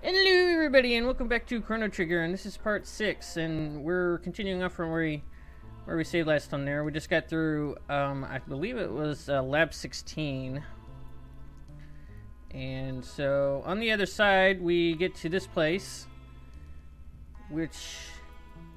Hello everybody and welcome back to Chrono Trigger, and this is part 6, and we're continuing on from where we saved last time there. We just got through, I believe it was lab 16. And so on the other side we get to this place, which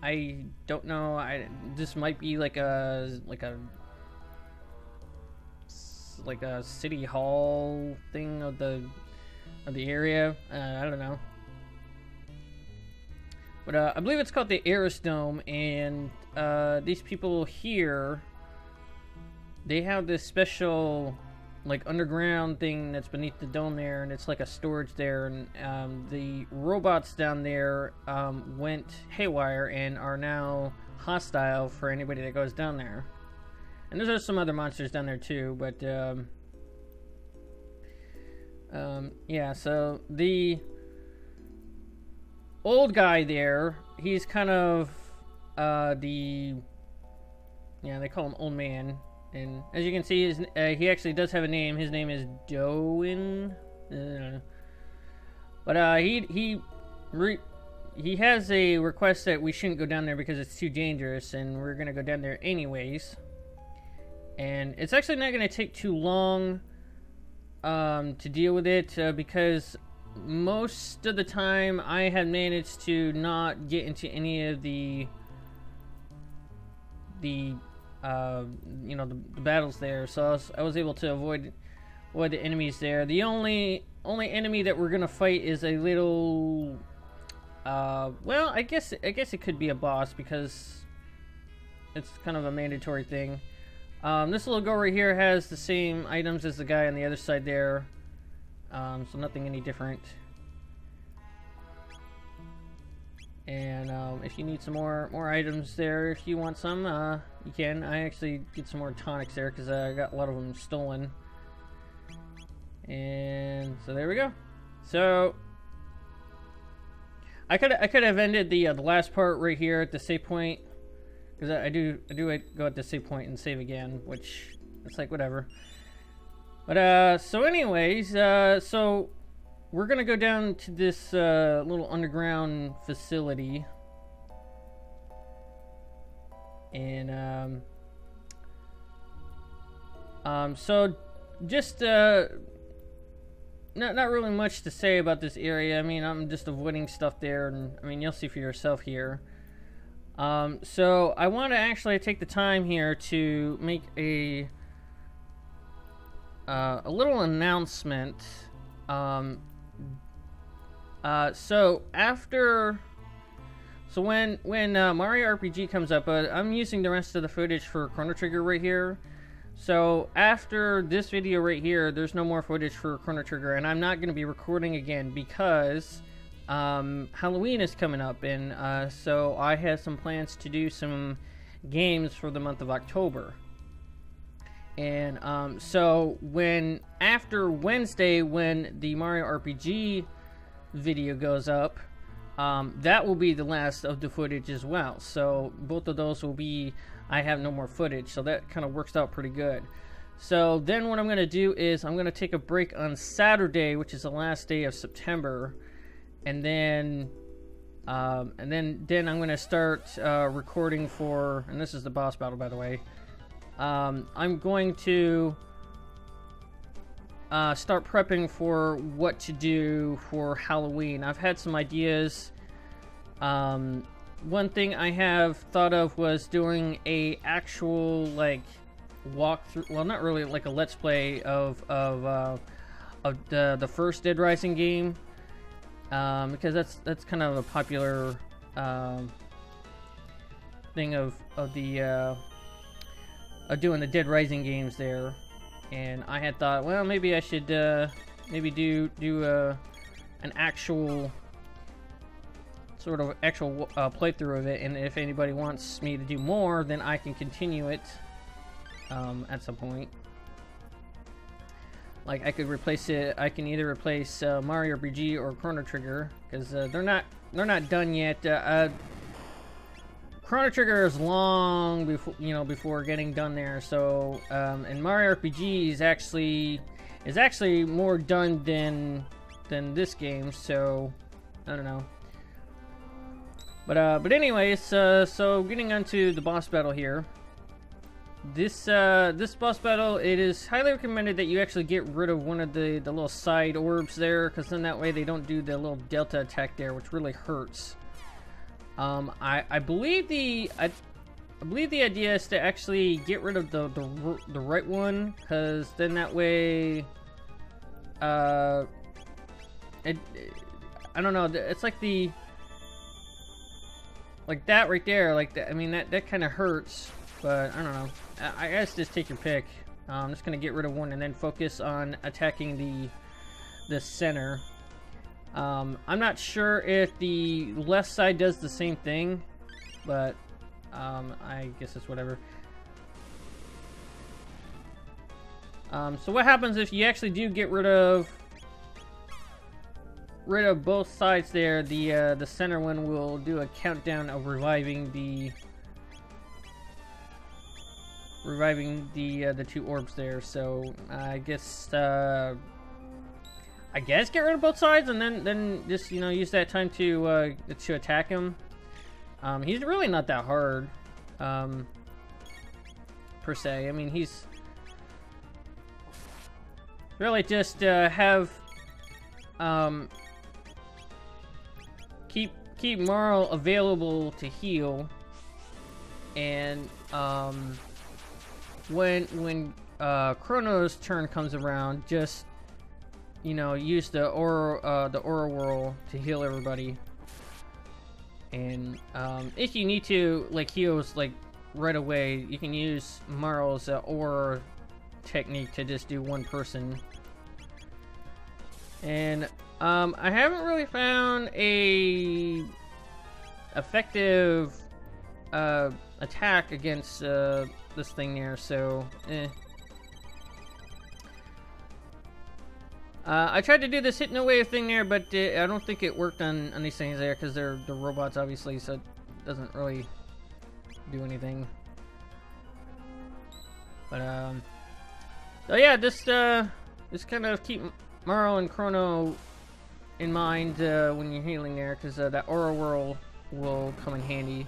I don't know, this might be like a city hall thing of the area. I don't know, but I believe it's called the Arris Dome, and these people here, they have this special like underground thing that's beneath the dome there, and it's like a storage there, and the robots down there went haywire and are now hostile for anybody that goes down there. And there's some other monsters down there too, but yeah, so the old guy there, he's kind of they call him Old Man, and as you can see, he actually does have a name. His name is Doin. But he has a request that we shouldn't go down there because it's too dangerous, and we're gonna go down there anyways. And it's actually not gonna take too long to deal with it, because most of the time I had managed to not get into any of the battles there, so I was able to avoid the enemies there. The only enemy that we're gonna fight is a little well, I guess it could be a boss because it's kind of a mandatory thing. This little girl right here has the same items as the guy on the other side there, so nothing any different. And if you need some more items there, if you want some, you can. I actually get some more tonics there because I got a lot of them stolen. And so there we go. So I could have ended the last part right here at the save point, because I do go at the save point and save again, which it's like whatever. But so anyways, so we're gonna go down to this little underground facility, and so just not really much to say about this area. I mean, I'm just avoiding stuff there, and I mean, you'll see for yourself here. So I want to actually take the time here to make a little announcement. So when Mario RPG comes up, I'm using the rest of the footage for Chrono Trigger right here. So after this video right here, there's no more footage for Chrono Trigger, and I'm not going to be recording again because Halloween is coming up, and so I have some plans to do some games for the month of October. And so after Wednesday, when the Mario RPG video goes up, that will be the last of the footage as well. So both of those will be, I have no more footage, so that kind of works out pretty good. So then what I'm going to do is I'm going to take a break on Saturday, which is the last day of September. And then I'm going to start recording for, and this is the boss battle, by the way. I'm going to start prepping for what to do for Halloween. I've had some ideas. One thing I have thought of was doing a actual like walkthrough. Well, not really like a let's play of the first Dead Rising game. Because that's kind of a popular thing of doing the Dead Rising games there, and I had thought, well, maybe I should maybe do an actual sort of playthrough of it, and if anybody wants me to do more, then I can continue it at some point. Like I could replace it. I can either replace Mario RPG or Chrono Trigger, because they're not done yet. Chrono Trigger is long before getting done there. So and Mario RPG is actually more done than this game. So I don't know. But anyways, so getting onto the boss battle here. This boss battle, it is highly recommended that you actually get rid of one of the little side orbs there, because then that way they don't do the little delta attack there, which really hurts. I believe the idea is to actually get rid of the right one, because then that way, I don't know, it's like like that right there, like that. I mean, that kind of hurts, but I don't know. I guess just take your pick. I'm just gonna get rid of one and then focus on attacking the center. I'm not sure if the left side does the same thing, but I guess it's whatever. So what happens if you actually do get rid of both sides there? The center one will do a countdown of reviving the two orbs there. So I guess get rid of both sides and then just, you know, use that time to attack him. He's really not that hard, per se. I mean, he's really just keep Marl available to heal, and when Chrono's turn comes around, just, you know, use the aura whirl to heal everybody. And if you need to, like, heals like right away, you can use Marl's aura technique to just do one person. And I haven't really found a effective attack against this thing there, so I tried to do this hit no wave thing there, but I don't think it worked on these things there, because they're robots, obviously, so it doesn't really do anything. But so yeah, just kind of keep Marl and Crono in mind when you're healing there, because that aura whirl will come in handy.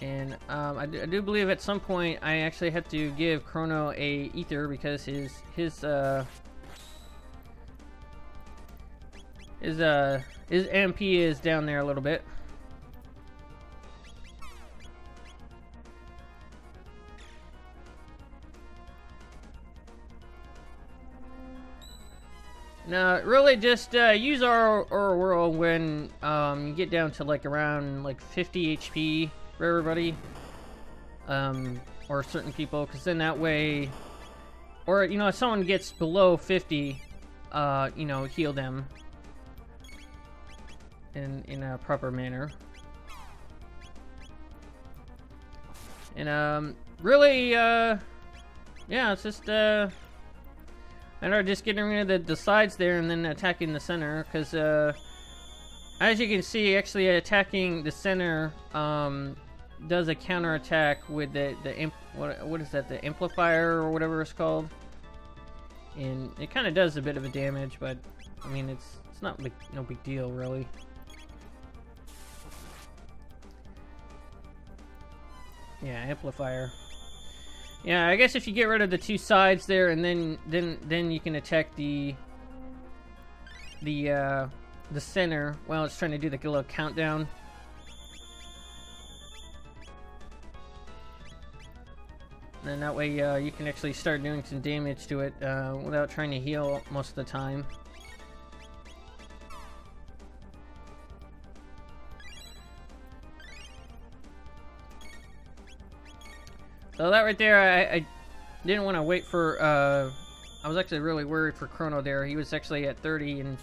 And I do believe at some point I actually had to give Crono a ether, because his MP is down there a little bit. Now, really just use our whirl when you get down to like around like 50 HP for everybody, or certain people, because then that way, or, you know, if someone gets below 50, you know, heal them in a proper manner. And really, yeah, it's just I know, just getting rid of the sides there and then attacking the center, because as you can see, actually attacking the center does a counter attack with what is that, the amplifier or whatever it's called, and it kind of does a bit of a damage, but I mean, it's not no big deal really. Yeah, amplifier. Yeah, I guess if you get rid of the two sides there, and then you can attack the center while it's trying to do the little countdown. And that way you can actually start doing some damage to it without trying to heal most of the time. So that right there, I didn't want to wait for, I was actually really worried for Crono there. He was actually at 30, and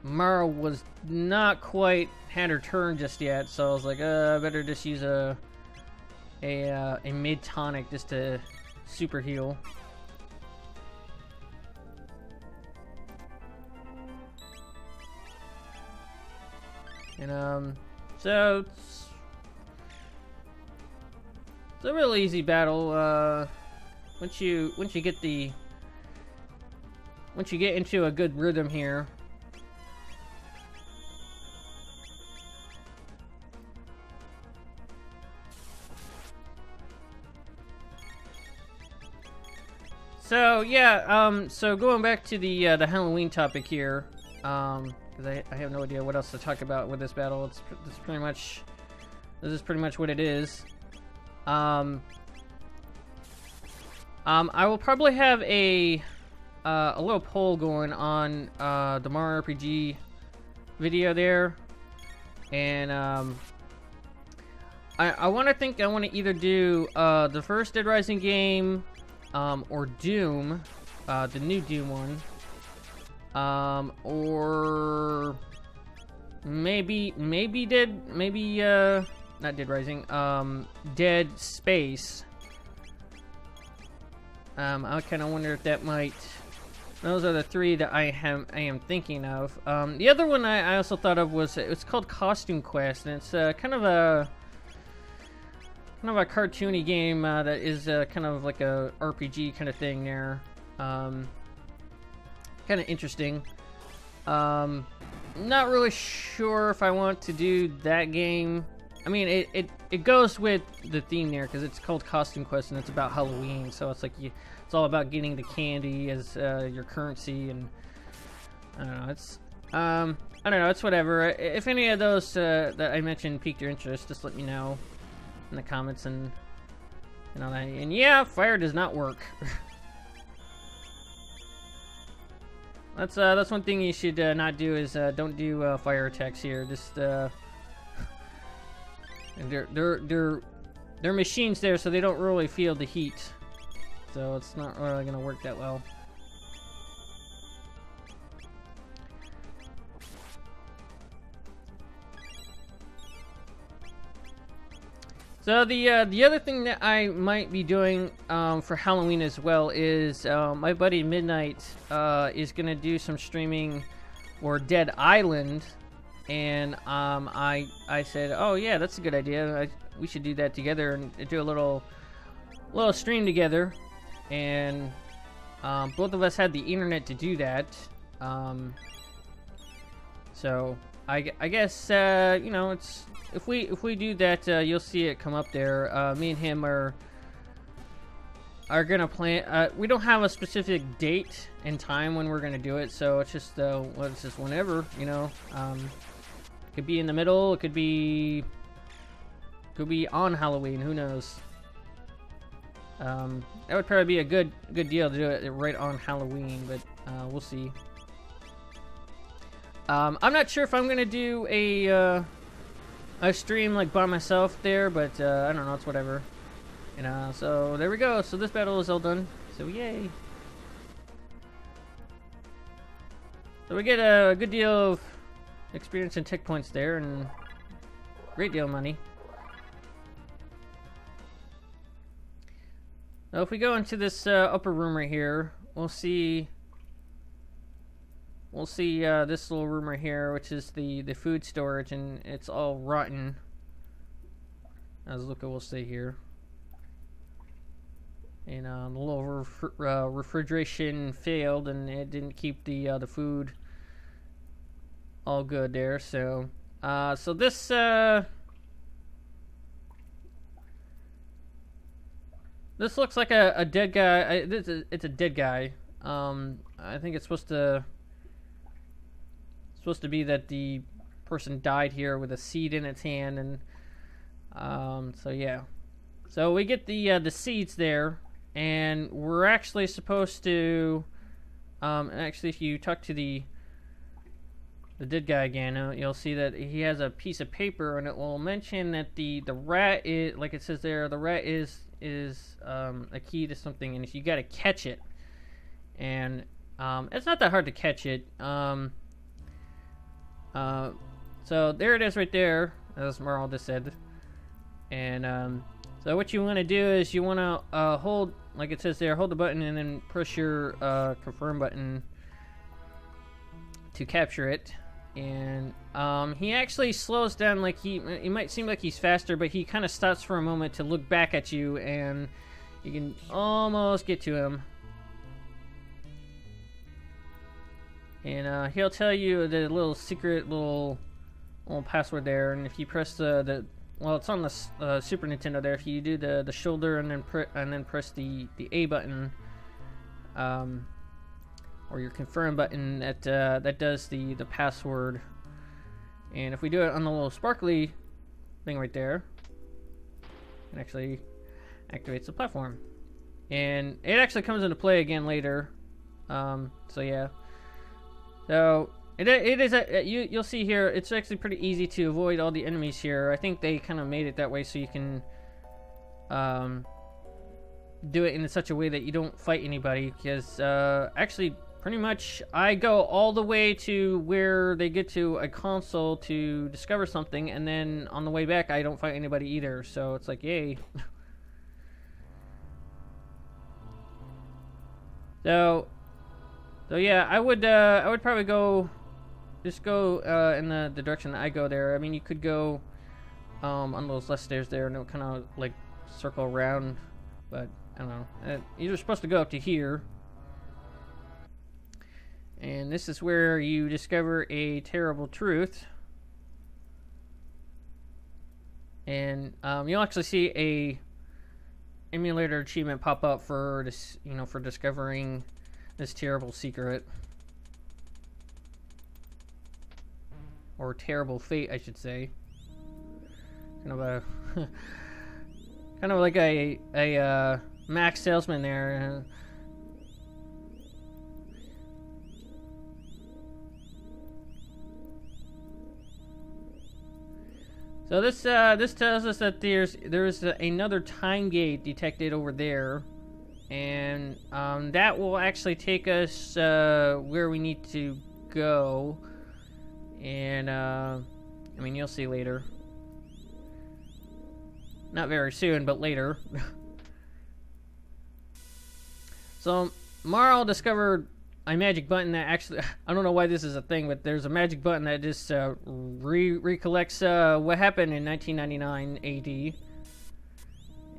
Marl was not quite had her turn just yet, so I was like, I better just use a mid tonic just to super heal. And so it's a real easy battle. Once you get the once you get into a good rhythm here. So yeah, so going back to the Halloween topic here, because I have no idea what else to talk about with this battle. This is pretty much what it is. I will probably have a little poll going on the Mario RPG video there, and I want to either do the first Dead Rising game. Or Doom, the new Doom one, or maybe not Dead Rising, Dead Space. I kind of wonder if that might. Those are the three that I am thinking of. The other one I also thought of was it's called Costume Quest, and it's kind of a cartoony game that is kind of like a RPG kind of thing there. Kind of interesting. Not really sure if I want to do that game. I mean, it goes with the theme there because it's called Costume Quest and it's about Halloween. So it's like it's all about getting the candy as your currency, and I don't know. I don't know. It's whatever. If any of those that I mentioned piqued your interest, just let me know in the comments, and you know, and yeah, fire does not work. That's one thing you should not do is don't do fire attacks here. Just they're machines there, so they don't really feel the heat, so it's not really gonna work that well. So the other thing that I might be doing for Halloween as well is my buddy Midnight is gonna do some streaming for Dead Island, and I said, oh yeah, that's a good idea. We should do that together and do a little stream together, and both of us had the internet to do that. So I guess you know, it's. If we do that, you'll see it come up there. Me and him are gonna plan. We don't have a specific date and time when we're gonna do it, so it's just it's just whenever, you know. It could be in the middle. It could be on Halloween. Who knows? That would probably be a good deal to do it right on Halloween, but we'll see. I'm not sure if I'm gonna do a stream like by myself there, but I don't know, it's whatever, you know. So there we go. So this battle is all done, so yay. So we get a good deal of experience and tech points there, and great deal of money. Now if we go into this upper room right here, we'll see this little room right here, which is the food storage, and it's all rotten. As Luca will say here. And the little refrigeration failed, and it didn't keep the food all good there. So so this this looks like a dead guy. It's a dead guy. I think it's supposed to be that the person died here with a seed in its hand, and so yeah. So we get the seeds there, and we're actually supposed to actually, if you talk to the dead guy again, you'll see that he has a piece of paper, and it will mention that the rat is, like it says there, the rat is a key to something, and if you got to catch it, and it's not that hard to catch it. So there it is right there, as Merle just said. And so what you want to do is you want to hold, like it says there, hold the button and then push your confirm button to capture it. And he actually slows down, like it might seem like he's faster, but he kind of stops for a moment to look back at you, and you can almost get to him. And he'll tell you the little secret little password there, and if you press well, it's on the Super Nintendo there. If you do the shoulder and then press the A button, or your confirm button, that does the password. And if we do it on the little sparkly thing right there, it actually activates the platform, and it actually comes into play again later. So yeah, so it is you'll see here, it's actually pretty easy to avoid all the enemies here. I think they kind of made it that way so you can do it in such a way that you don't fight anybody, because actually pretty much I go all the way to where they get to a console to discover something, and then on the way back I don't fight anybody either, so it's like, yay. So yeah, I would probably go in the direction that I go there. I mean, you could go on those left stairs there, and it'll kind of like circle around, but I don't know. You're supposed to go up to here, and this is where you discover a terrible truth, and you'll actually see a emulator achievement pop up for this, for discovering this terrible secret, or terrible fate, I should say. Kind of a kind of like a Mac salesman there. So this tells us that there's another time gate detected over there, and that will actually take us where we need to go. And I mean, you'll see later. Not very soon, but later. So Marl discovered a magic button that actually, I don't know why this is a thing, but there's a magic button that just recollects what happened in 1999 AD.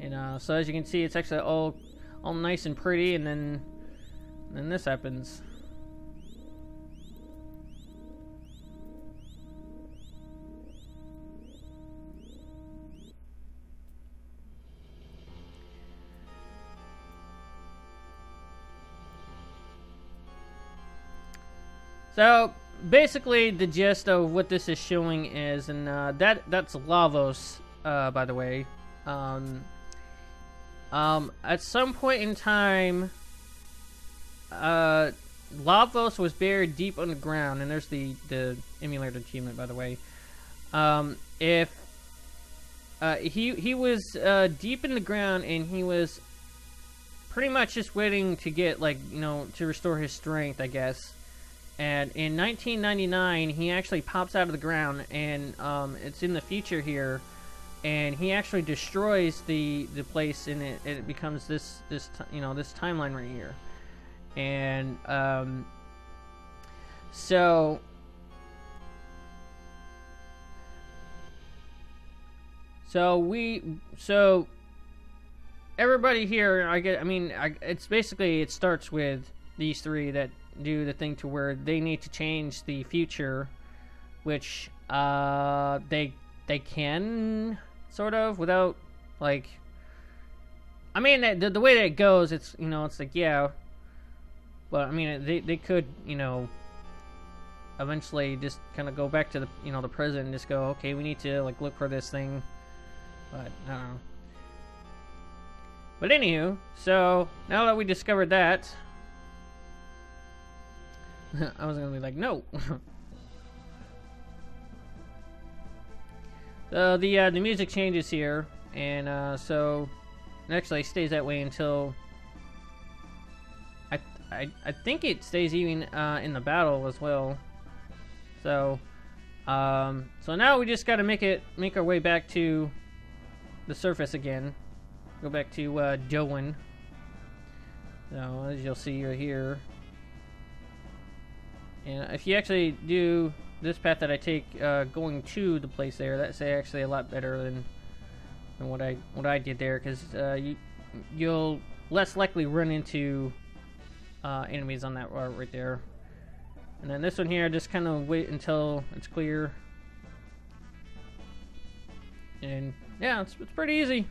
And so as you can see, it's actually all nice and pretty, and then this happens. So basically, the gist of what this is showing is, and that's Lavos, by the way. At some point in time, Lavos was buried deep underground, and there's the emulator achievement, by the way. If he was deep in the ground, and he was pretty much just waiting to get, like, to restore his strength, I guess. And in 1999, he actually pops out of the ground, and it's in the future here, and he actually destroys the place, and it becomes this timeline right here. And so everybody here, it's basically, it starts with these three that do the thing to where they need to change the future, which they can sort of without, like, I mean, the way that it goes, it's it's like, yeah, but I mean, they could eventually just kind of go back to the the present and just go, okay, we need to like look for this thing, but I don't know. But anywho, so now that we discovered that, I was gonna be like, no. So the music changes here, and so it actually stays that way until I think it stays even in the battle as well. So so now we just gotta make our way back to the surface again. Go back to Doan. So as you'll see, you're here. And if you actually do this path that I take, going to the place there, that's actually a lot better than what I did there, because you'll less likely run into enemies on that route right there. And then this one here, just kind of wait until it's clear. And yeah, it's pretty easy.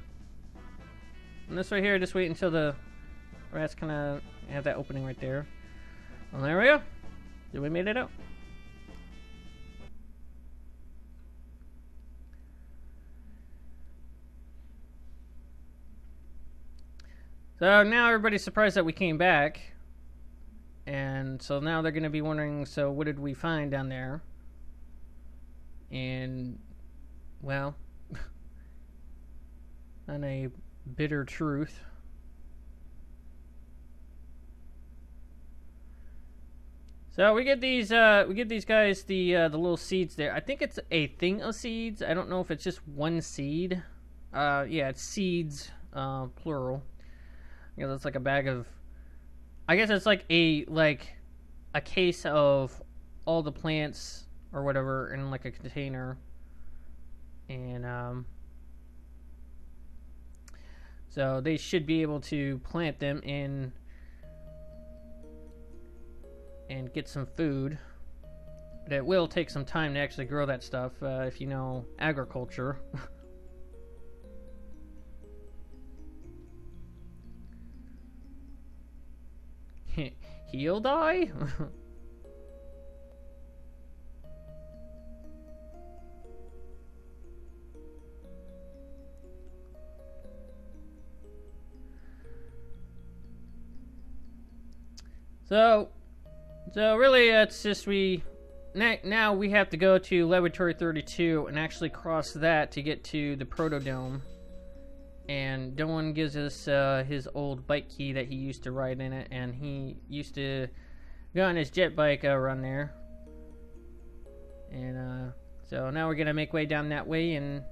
And this right here, just wait until the rats kind of have that opening right there. Well, there we go. We made it out. So now everybody's surprised that we came back. And so now they're going to be wondering, so what did we find down there? And, well, on a bitter truth. So we get these guys the little seeds there. I think it's a thing of seeds. I don't know if it's just one seed. Yeah, it's seeds, plural. I guess it's like a bag of. I guess it's like a case of all the plants or whatever in like a container, and so they should be able to plant them in and get some food. But it will take some time to actually grow that stuff if you know agriculture. He'll die? So really it's just now we have to go to Laboratory 32 and actually cross that to get to the Proto Dome. And Doan gives us his old bike key that he used to ride in it, and he used to go on his jet bike around there. And so now we're gonna make way down that way and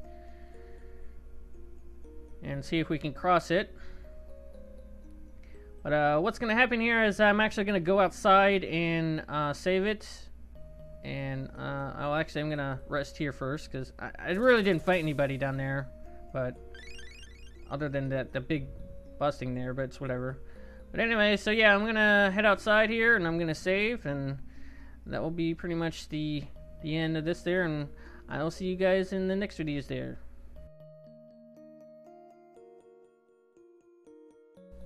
see if we can cross it. But what's gonna happen here is I'm actually gonna go outside and save it, and I'm gonna rest here first because I really didn't fight anybody down there, but. Other than the big busting there, but it's whatever. But anyway, so yeah, I'm gonna head outside here and I'm gonna save, and that will be pretty much the end of this there, and I'll see you guys in the next videos there.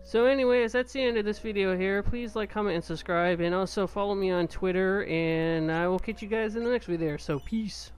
So anyways, that's the end of this video here. Please like, comment, and subscribe, and also follow me on Twitter, and I will catch you guys in the next video. So peace.